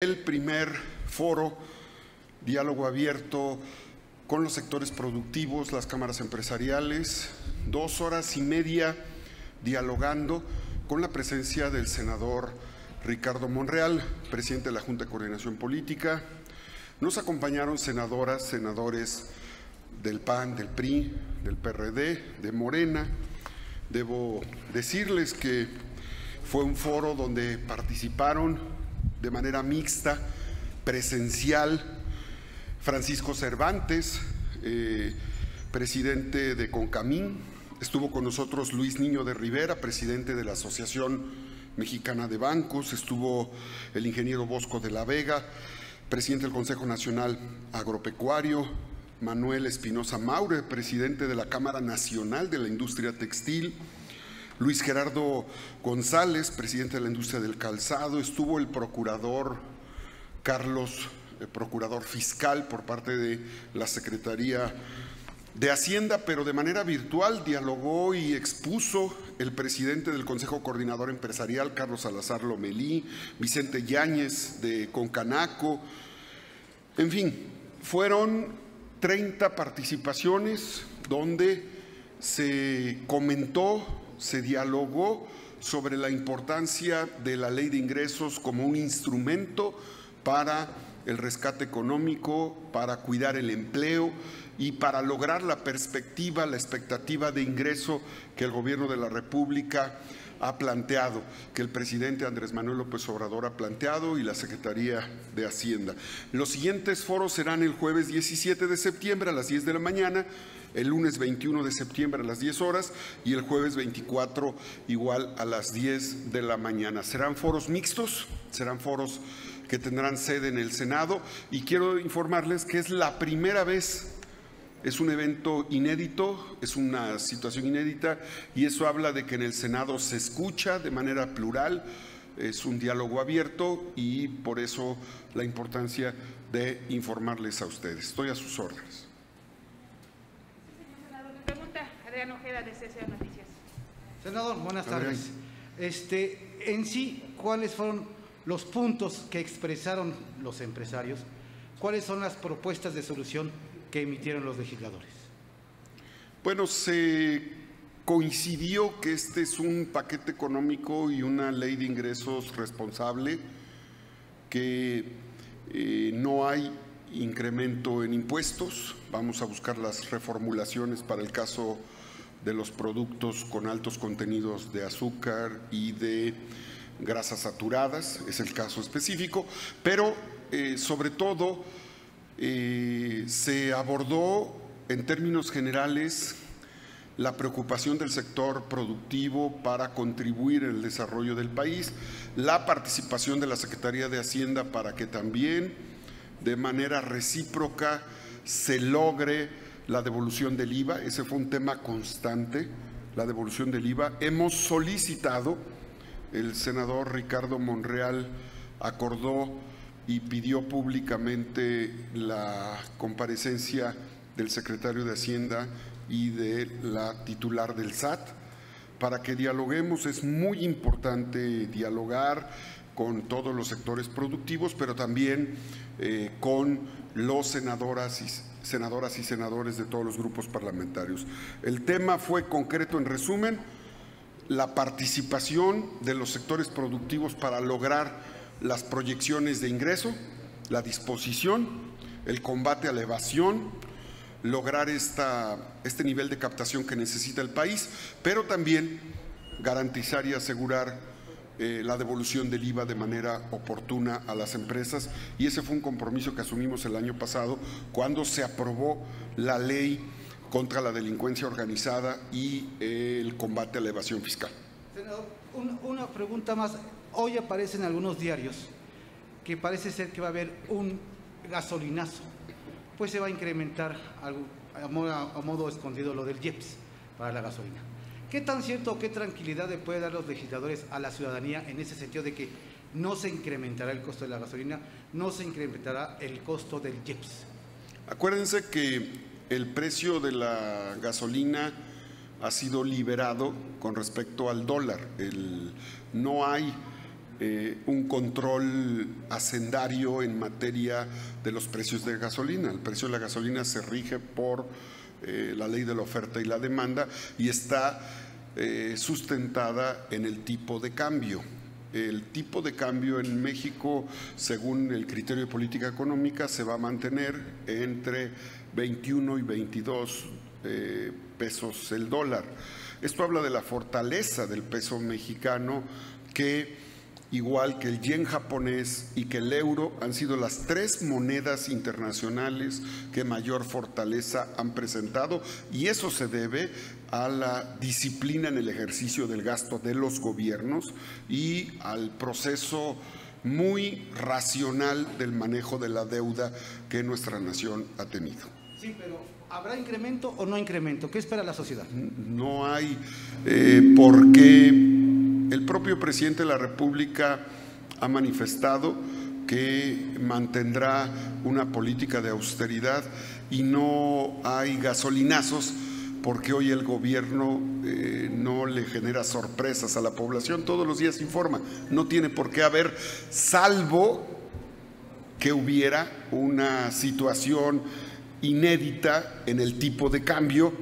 El primer foro, diálogo abierto con los sectores productivos, las cámaras empresariales, 2 horas y media dialogando con la presencia del senador Ricardo Monreal, presidente de la Junta de Coordinación Política. Nos acompañaron senadoras, senadores del PAN, del PRI, del PRD, de Morena. Debo decirles que fue un foro donde participaron de manera mixta, presencial, Francisco Cervantes, presidente de CONCAMIN. Estuvo con nosotros Luis Niño de Rivera, presidente de la Asociación Mexicana de Bancos. Estuvo el ingeniero Bosco de la Vega, presidente del Consejo Nacional Agropecuario. Manuel Espinosa Maure, presidente de la Cámara Nacional de la Industria Textil. Luis Gerardo González, presidente de la industria del calzado. Estuvo el procurador Carlos, procurador fiscal por parte de la Secretaría de Hacienda, pero de manera virtual dialogó y expuso el presidente del Consejo Coordinador Empresarial, Carlos Salazar Lomelí, Vicente Yáñez de Concanaco. En fin, fueron 30 participaciones donde se comentó, se dialogó sobre la importancia de la ley de ingresos como un instrumento para el rescate económico, para cuidar el empleo y para lograr la perspectiva, la expectativa de ingreso que el Gobierno de la República ha planteado, que el presidente Andrés Manuel López Obrador ha planteado y la Secretaría de Hacienda. Los siguientes foros serán el jueves 17 de septiembre a las 10 de la mañana, el lunes 21 de septiembre a las 10 horas y el jueves 24 igual a las 10 de la mañana. Serán foros mixtos, serán foros que tendrán sede en el Senado y quiero informarles que es la primera vez. Es un evento inédito, es una situación inédita y eso habla de que en el Senado se escucha de manera plural, es un diálogo abierto y por eso la importancia de informarles a ustedes. Estoy a sus órdenes. Señor senador, me pregunta Adrián Ojeda de CCO Noticias. Senador, buenas tardes. En sí, ¿cuáles fueron los puntos que expresaron los empresarios? ¿Cuáles son las propuestas de solución que emitieron los legisladores? Bueno, se coincidió que este es un paquete económico y una ley de ingresos responsable, que no hay incremento en impuestos. Vamos a buscar las reformulaciones para el caso de los productos con altos contenidos de azúcar y de grasas saturadas, es el caso específico, pero sobre todo se abordó en términos generales la preocupación del sector productivo para contribuir en el desarrollo del país, la participación de la Secretaría de Hacienda para que también de manera recíproca se logre la devolución del IVA. Ese fue un tema constante, la devolución del IVA. Hemos solicitado, el senador Ricardo Monreal acordó y pidió públicamente la comparecencia del secretario de Hacienda y de la titular del SAT para que dialoguemos. Es muy importante dialogar con todos los sectores productivos, pero también con los senadoras y senadores de todos los grupos parlamentarios. El tema fue concreto, en resumen, la participación de los sectores productivos para lograr las proyecciones de ingreso, la disposición, el combate a la evasión, lograr este nivel de captación que necesita el país, pero también garantizar y asegurar la devolución del IVA de manera oportuna a las empresas, y ese fue un compromiso que asumimos el año pasado cuando se aprobó la ley contra la delincuencia organizada y el combate a la evasión fiscal. Senador, una pregunta más. Hoy aparece en algunos diarios que parece ser que va a haber un gasolinazo, pues se va a incrementar a modo escondido lo del IEPS para la gasolina. ¿Qué tan cierto o qué tranquilidad le puede dar los legisladores a la ciudadanía en ese sentido de que no se incrementará el costo de la gasolina, no se incrementará el costo del IEPS? Acuérdense que el precio de la gasolina ha sido liberado con respecto al dólar. No hay un control hacendario en materia de los precios de gasolina. El precio de la gasolina se rige por la ley de la oferta y la demanda y está sustentada en el tipo de cambio. El tipo de cambio en México, según el criterio de política económica, se va a mantener entre 21 y 22 pesos el dólar. Esto habla de la fortaleza del peso mexicano, que igual que el yen japonés y que el euro han sido las tres monedas internacionales que mayor fortaleza han presentado, y eso se debe a la disciplina en el ejercicio del gasto de los gobiernos y al proceso muy racional del manejo de la deuda que nuestra nación ha tenido. Sí, pero ¿habrá incremento o no incremento? ¿Qué espera la sociedad? No hay porque el propio presidente de la República ha manifestado que mantendrá una política de austeridad y no hay gasolinazos, porque hoy el gobierno no le genera sorpresas a la población, todos los días informa, no tiene por qué haber, salvo que hubiera una situación inédita en el tipo de cambio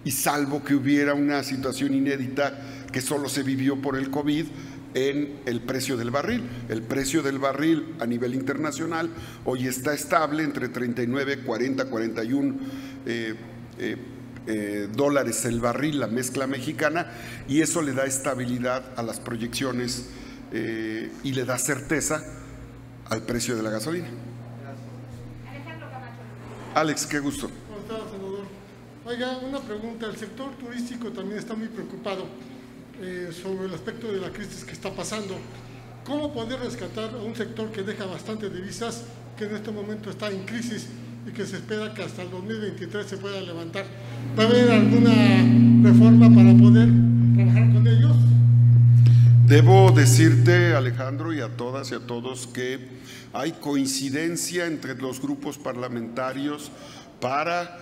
y salvo que hubiera una situación inédita que solo se vivió por el COVID en el precio del barril. El precio del barril a nivel internacional hoy está estable entre 39, 40, 41 dólares el barril, la mezcla mexicana, y eso le da estabilidad a las proyecciones y le da certeza al precio de la gasolina. Alex, qué gusto. ¿Cómo está, senador? Oiga, una pregunta. El sector turístico también está muy preocupado sobre el aspecto de la crisis que está pasando. ¿Cómo poder rescatar a un sector que deja bastante divisas, que en este momento está en crisis y que se espera que hasta el 2023 se pueda levantar? ¿Va a haber alguna reforma para poder trabajar con ellos? Debo decirte, Alejandro, y a todas y a todos, que hay coincidencia entre los grupos parlamentarios para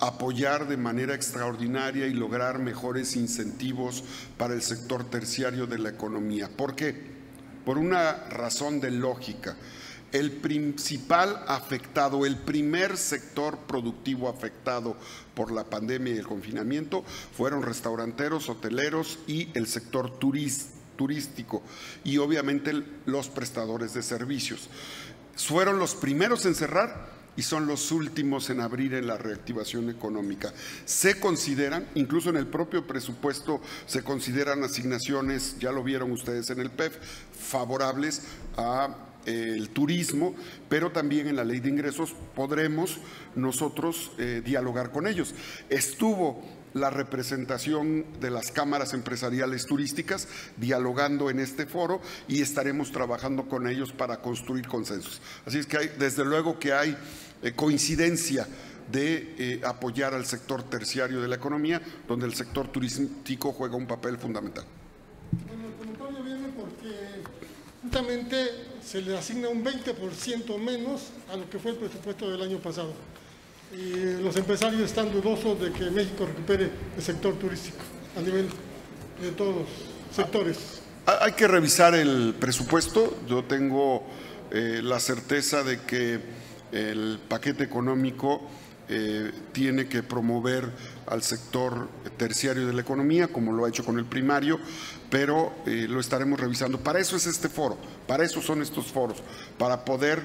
apoyar de manera extraordinaria y lograr mejores incentivos para el sector terciario de la economía. ¿Por qué? Por una razón de lógica. El principal afectado, el primer sector productivo afectado por la pandemia y el confinamiento fueron restauranteros, hoteleros y el sector turístico y obviamente los prestadores de servicios. Fueron los primeros en cerrar y son los últimos en abrir en la reactivación económica. Se consideran, incluso en el propio presupuesto, se consideran asignaciones, ya lo vieron ustedes en el PEF, favorables a el turismo, pero también en la ley de ingresos podremos nosotros dialogar con ellos. Estuvo la representación de las cámaras empresariales turísticas dialogando en este foro y estaremos trabajando con ellos para construir consensos. Así es que desde luego que hay coincidencia de apoyar al sector terciario de la economía, donde el sector turístico juega un papel fundamental. Bueno, el comentario viene porque justamente se le asigna un 20% menos a lo que fue el presupuesto del año pasado. Y los empresarios están dudosos de que México recupere el sector turístico a nivel de todos los sectores. Hay que revisar el presupuesto. Yo tengo la certeza de que el paquete económico tiene que promover al sector terciario de la economía, como lo ha hecho con el primario, pero lo estaremos revisando. Para eso es este foro, para eso son estos foros, para poder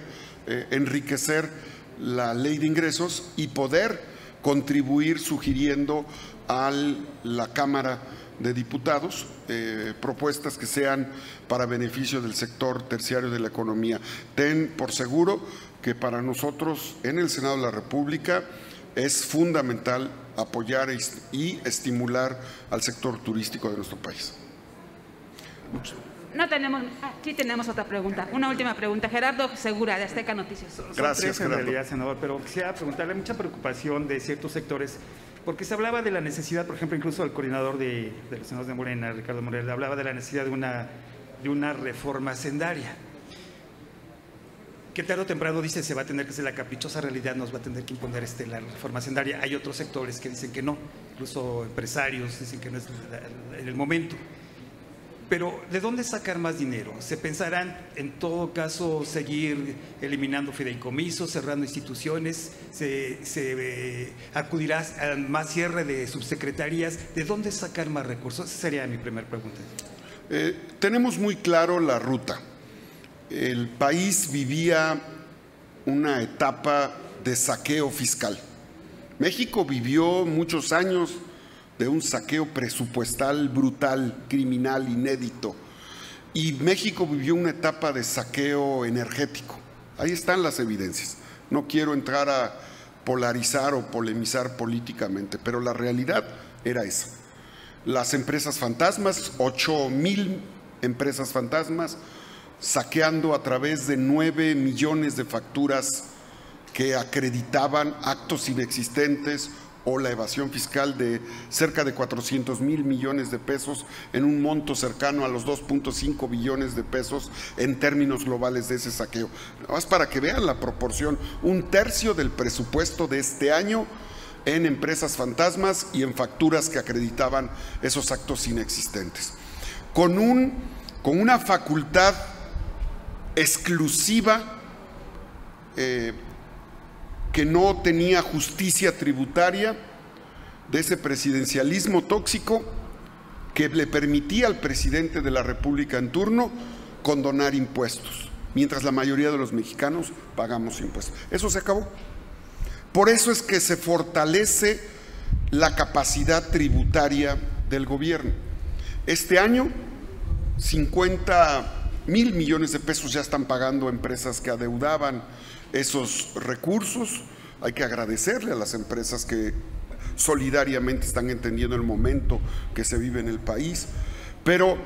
enriquecer la ley de ingresos y poder contribuir sugiriendo a la Cámara de Diputados propuestas que sean para beneficio del sector terciario de la economía. Ten por seguro que para nosotros en el Senado de la República es fundamental apoyar y estimular al sector turístico de nuestro país. No tenemos, sí tenemos otra pregunta, una última pregunta. Gerardo Segura, de Azteca Noticias. Gracias, en Gerardo. realidad, senador, pero quisiera preguntarle mucha preocupación de ciertos sectores, porque se hablaba de la necesidad, por ejemplo, incluso el coordinador de los senadores de Morena, Ricardo Morel, hablaba de la necesidad de una reforma hacendaria. Que tarde o temprano, dice, se va a tener que hacer, la caprichosa realidad nos va a tener que imponer la reforma hacendaria. Hay otros sectores que dicen que no, incluso empresarios dicen que no es en el momento. Pero ¿de dónde sacar más dinero? ¿Se pensarán en todo caso seguir eliminando fideicomisos, cerrando instituciones? ¿Se acudirá a más cierre de subsecretarías? ¿De dónde sacar más recursos? Esa sería mi primera pregunta. Tenemos muy claro la ruta. El país vivía una etapa de saqueo fiscal. México vivió muchos años de un saqueo presupuestal brutal, criminal, inédito. Y México vivió una etapa de saqueo energético. Ahí están las evidencias. No quiero entrar a polarizar o polemizar políticamente, pero la realidad era esa. Las empresas fantasmas, 8,000 empresas fantasmas, saqueando a través de 9 millones de facturas que acreditaban actos inexistentes o la evasión fiscal de cerca de 400,000 millones de pesos en un monto cercano a los 2.5 billones de pesos en términos globales de ese saqueo. Nada más para que vean la proporción, 1/3 del presupuesto de este año en empresas fantasmas y en facturas que acreditaban esos actos inexistentes. Con una facultad exclusiva que no tenía justicia tributaria, de ese presidencialismo tóxico que le permitía al presidente de la República en turno condonar impuestos, mientras la mayoría de los mexicanos pagamos impuestos. Eso se acabó. Por eso es que se fortalece la capacidad tributaria del gobierno. Este año, 50,000 millones de pesos ya están pagando empresas que adeudaban esos recursos. Hay que agradecerle a las empresas que solidariamente están entendiendo el momento que se vive en el país, pero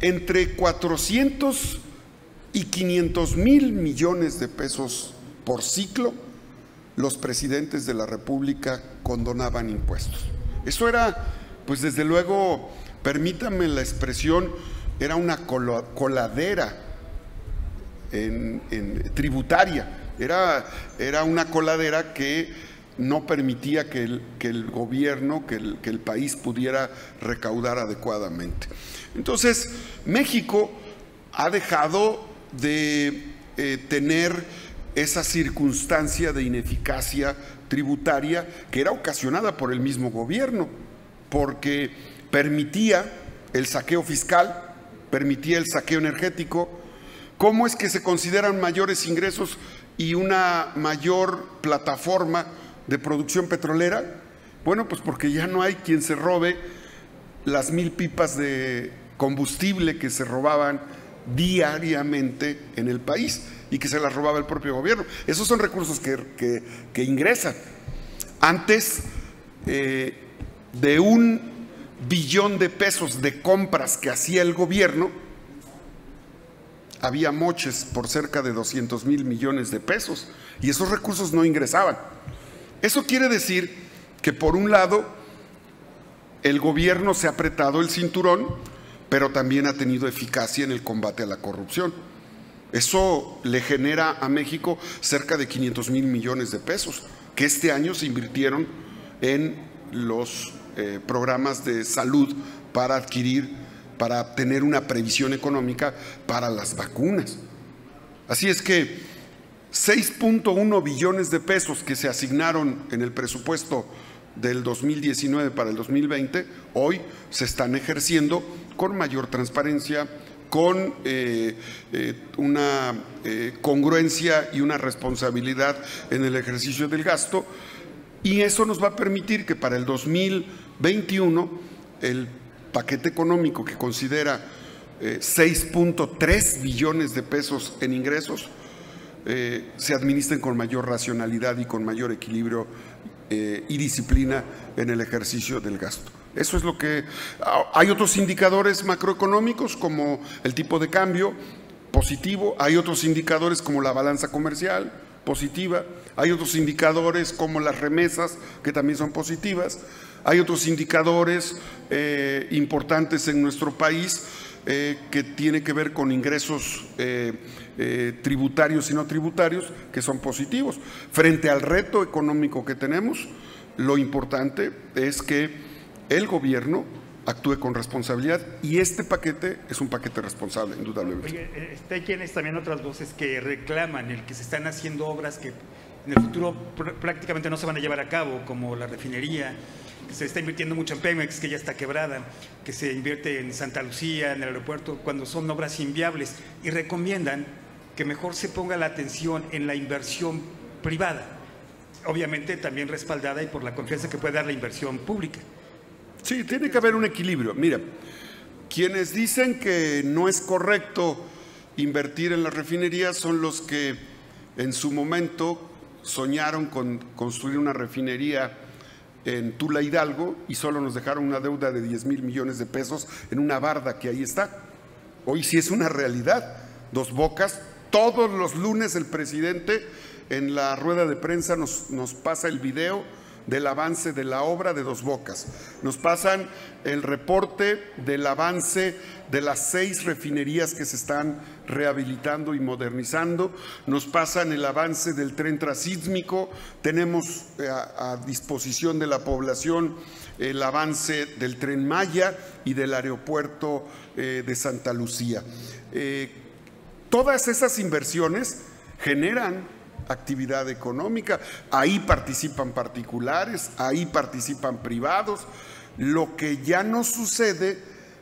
entre 400 y 500,000 millones de pesos por ciclo, los presidentes de la República condonaban impuestos. Eso era, pues desde luego, permítame la expresión, era una coladera tributaria. Era una coladera que no permitía que el gobierno, que el país pudiera recaudar adecuadamente. Entonces, México ha dejado de tener esa circunstancia de ineficacia tributaria que era ocasionada por el mismo gobierno, porque permitía el saqueo fiscal, permitía el saqueo energético. ¿Cómo es que se consideran mayores ingresos y una mayor plataforma de producción petrolera? Bueno, pues porque ya no hay quien se robe las 1,000 pipas de combustible que se robaban diariamente en el país y que se las robaba el propio gobierno. Esos son recursos que ingresan. Antes de 1 billón de pesos de compras que hacía el gobierno, había moches por cerca de 200,000 millones de pesos y esos recursos no ingresaban. Eso quiere decir que por un lado el gobierno se ha apretado el cinturón, pero también ha tenido eficacia en el combate a la corrupción. Eso le genera a México cerca de 500,000 millones de pesos que este año se invirtieron en los programas de salud para tener una previsión económica para las vacunas. Así es que 6.1 billones de pesos que se asignaron en el presupuesto del 2019 para el 2020, hoy se están ejerciendo con mayor transparencia, con una congruencia y una responsabilidad en el ejercicio del gasto, y eso nos va a permitir que para el 2021 el paquete económico, que considera 6.3 billones de pesos en ingresos, se administren con mayor racionalidad y con mayor equilibrio y disciplina en el ejercicio del gasto. Eso es lo que... Hay otros indicadores macroeconómicos como el tipo de cambio positivo, hay otros indicadores como la balanza comercial positiva, hay otros indicadores como las remesas que también son positivas, hay otros indicadores importantes en nuestro país que tiene que ver con ingresos tributarios y no tributarios que son positivos. Frente al reto económico que tenemos, lo importante es que el gobierno actúe con responsabilidad, y este paquete es un paquete responsable, indudablemente. Oye, hay quienes también, otras voces que reclaman el que se están haciendo obras que en el futuro prácticamente no se van a llevar a cabo, como la refinería, que se está invirtiendo mucho en Pemex, que ya está quebrada, que se invierte en Santa Lucía, en el aeropuerto, cuando son obras inviables, y recomiendan que mejor se ponga la atención en la inversión privada, obviamente también respaldada y por la confianza que puede dar la inversión pública. Sí, tiene que haber un equilibrio. Mira, quienes dicen que no es correcto invertir en las refinerías son los que en su momento soñaron con construir una refinería en Tula Hidalgo y solo nos dejaron una deuda de 10,000 millones de pesos en una barda que ahí está. Hoy sí es una realidad. Dos Bocas, todos los lunes el presidente en la rueda de prensa nos pasa el video del avance de la obra de Dos Bocas. Nos pasan el reporte del avance de las 6 refinerías que se están rehabilitando y modernizando. Nos pasan el avance del tren transísmico. Tenemos a disposición de la población el avance del Tren Maya y del aeropuerto de Santa Lucía. Todas esas inversiones generan actividad económica, ahí participan particulares, ahí participan privados. Lo que ya no sucede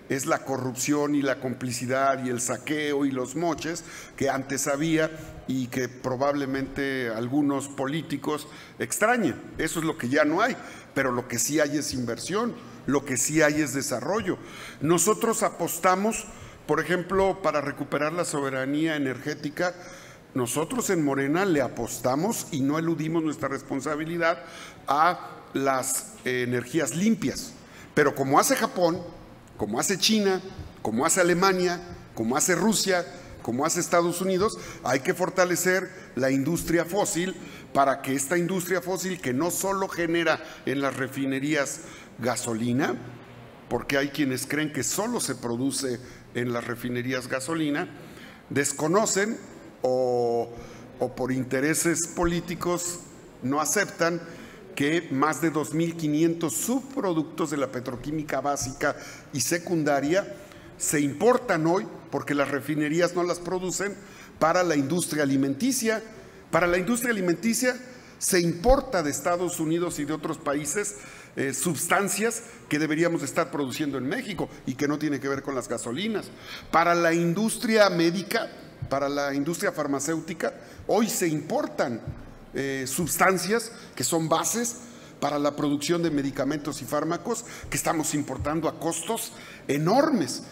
es la corrupción y la complicidad y el saqueo y los moches que antes había y que probablemente algunos políticos extrañan. Eso es lo que ya no hay, pero lo que sí hay es inversión, lo que sí hay es desarrollo. Nosotros apostamos, por ejemplo, para recuperar la soberanía energética. Nosotros en Morena le apostamos y no eludimos nuestra responsabilidad a las energías limpias. Pero como hace Japón, como hace China, como hace Alemania, como hace Rusia, como hace Estados Unidos, hay que fortalecer la industria fósil para que esta industria fósil, que no solo genera en las refinerías gasolina, porque hay quienes creen que solo se produce en las refinerías gasolina, desconocen o por intereses políticos no aceptan que más de 2.500 subproductos de la petroquímica básica y secundaria se importan hoy porque las refinerías no las producen para la industria alimenticia. Para la industria alimenticia se importa de Estados Unidos y de otros países sustancias que deberíamos estar produciendo en México y que no tiene que ver con las gasolinas. Para la industria médica, para la industria farmacéutica, hoy se importan sustancias que son bases para la producción de medicamentos y fármacos que estamos importando a costos enormes.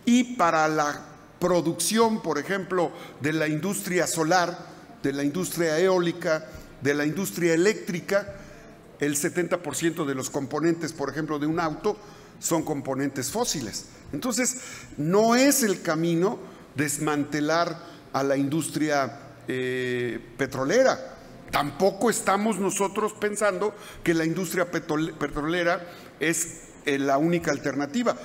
Y para la producción, por ejemplo, de la industria solar, de la industria eólica, de la industria eléctrica, el 70% de los componentes, por ejemplo, de un auto son componentes fósiles. Entonces, no es el camino desmantelar a la industria petrolera. Tampoco estamos nosotros pensando que la industria petrolera es la única alternativa.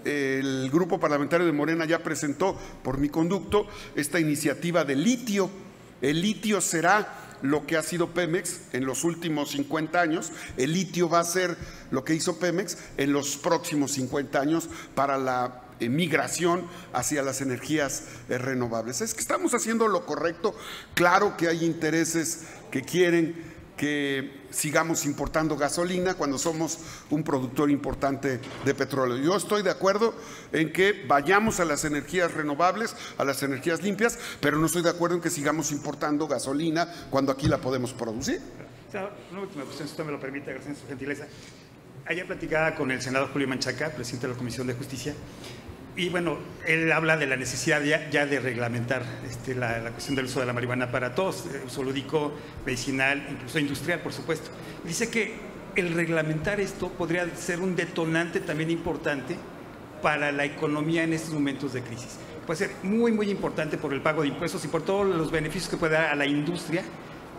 El grupo parlamentario de Morena ya presentó por mi conducto esta iniciativa de litio. El litio será lo que ha sido Pemex en los últimos 50 años. El litio va a ser lo que hizo Pemex en los próximos 50 años para la migración hacia las energías renovables. Es que estamos haciendo lo correcto. Claro que hay intereses que quieren que sigamos importando gasolina cuando somos un productor importante de petróleo. Yo estoy de acuerdo en que vayamos a las energías renovables, a las energías limpias, pero no estoy de acuerdo en que sigamos importando gasolina cuando aquí la podemos producir. Una última cuestión, si usted me lo permite, gracias a su gentileza. Ayer platicaba con el senador Julio Menchaca, presidente de la Comisión de Justicia, y bueno, él habla de la necesidad ya de reglamentar la cuestión del uso de la marihuana para todos, uso lúdico, medicinal, incluso industrial, por supuesto. Dice que el reglamentar esto podría ser un detonante también importante para la economía en estos momentos de crisis. Puede ser muy, muy importante por el pago de impuestos y por todos los beneficios que puede dar a la industria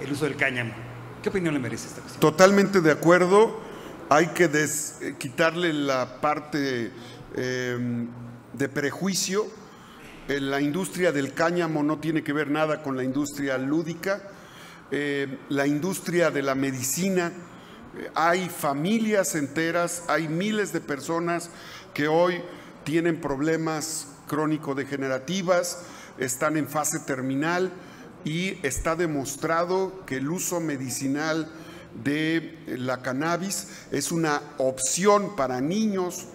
el uso del cáñamo. ¿Qué opinión le merece esta cuestión? Totalmente de acuerdo. Hay que quitarle la parte de prejuicio. La industria del cáñamo no tiene que ver nada con la industria lúdica. La industria de la medicina Hay familias enteras, hay miles de personas que hoy tienen problemas crónico-degenerativas, están en fase terminal y está demostrado que el uso medicinal de la cannabis es una opción para niños,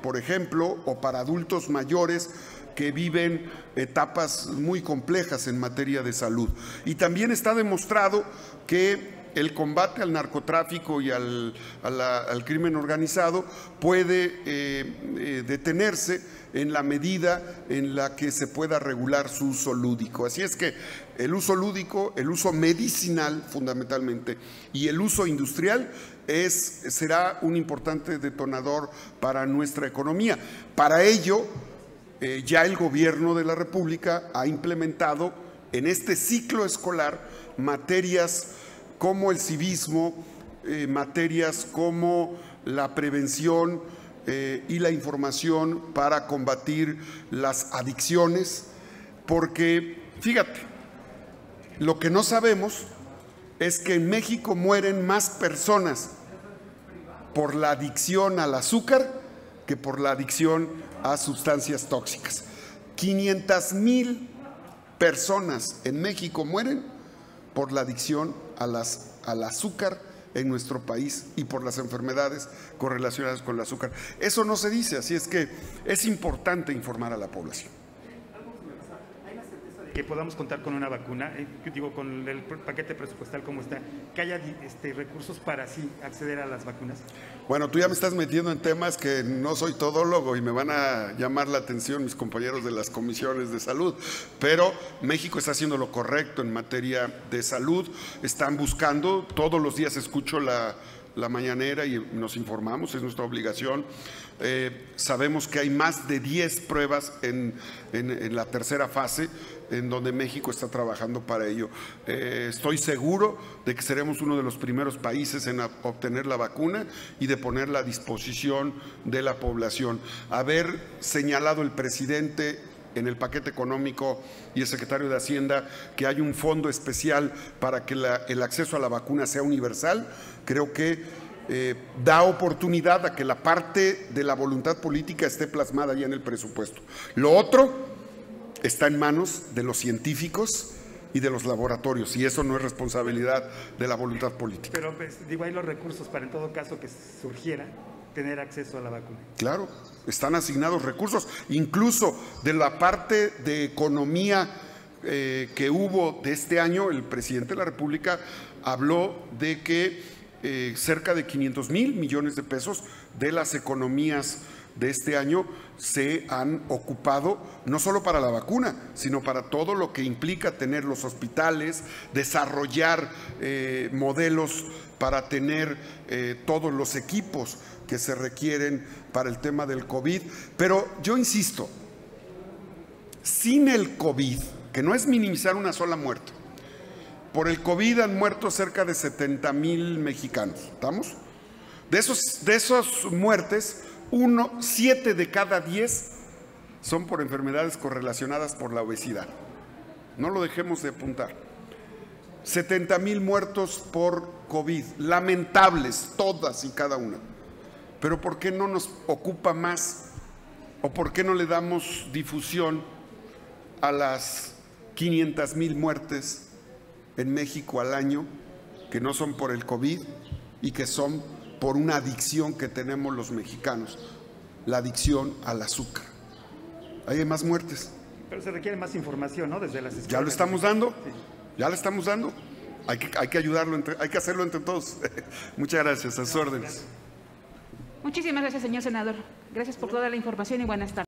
por ejemplo, o para adultos mayores que viven etapas muy complejas en materia de salud. Y también está demostrado que el combate al narcotráfico y al crimen organizado puede detenerse en la medida en la que se pueda regular su uso lúdico. Así es que el uso lúdico, el uso medicinal fundamentalmente y el uso industrial será un importante detonador para nuestra economía. Para ello, ya el gobierno de la República ha implementado en este ciclo escolar materias como el civismo, materias como la prevención y la información para combatir las adicciones, porque fíjate, lo que no sabemos es que en México mueren más personas por la adicción al azúcar que por la adicción a sustancias tóxicas. 500,000 personas en México mueren por la adicción al azúcar en nuestro país y por las enfermedades correlacionadas con el azúcar. Eso no se dice, así es que es importante informar a la población. Que podamos contar con una vacuna, digo, con el paquete presupuestal como está, que haya recursos para así acceder a las vacunas. Bueno, tú ya me estás metiendo en temas que no soy todólogo y me van a llamar la atención mis compañeros de las comisiones de salud, pero México está haciendo lo correcto en materia de salud, están buscando, todos los días escucho la mañanera y nos informamos, es nuestra obligación. Sabemos que hay más de 10 pruebas en la tercera fase, en donde México está trabajando para ello. Estoy seguro de que seremos uno de los primeros países en obtener la vacuna y de ponerla a disposición de la población. Haber señalado el presidente en el paquete económico y el secretario de Hacienda que hay un fondo especial para que el acceso a la vacuna sea universal, creo que da oportunidad a que la parte de la voluntad política esté plasmada ya en el presupuesto. Lo otro está en manos de los científicos y de los laboratorios, y eso no es responsabilidad de la voluntad política. Pero digo, hay los recursos para en todo caso que surgiera tener acceso a la vacuna. Claro, están asignados recursos, incluso de la parte de economía que hubo de este año, el presidente de la República habló de que cerca de 500,000 millones de pesos de las economías de este año se han ocupado no solo para la vacuna, sino para todo lo que implica tener los hospitales, desarrollar modelos para tener todos los equipos que se requieren para el tema del COVID. Pero yo insisto, sin el COVID, que no es minimizar una sola muerte, por el COVID han muerto cerca de 70,000 mexicanos, ¿estamos? De esas muertes, 7 de cada 10 son por enfermedades correlacionadas por la obesidad. No lo dejemos de apuntar. 70,000 muertos por COVID, lamentables todas y cada una. Pero ¿por qué no nos ocupa más o por qué no le damos difusión a las 500,000 muertes en México al año que no son por el COVID y que son por una adicción que tenemos los mexicanos, la adicción al azúcar? Hay más muertes. Pero se requiere más información, ¿no? Desde las escuelas. Ya lo estamos dando, sí. Ya lo estamos dando. Hay que ayudarlo, hay que hacerlo entre todos. Muchas gracias, a sus órdenes. Muchísimas gracias, señor senador. Gracias por toda la información y buenas tardes.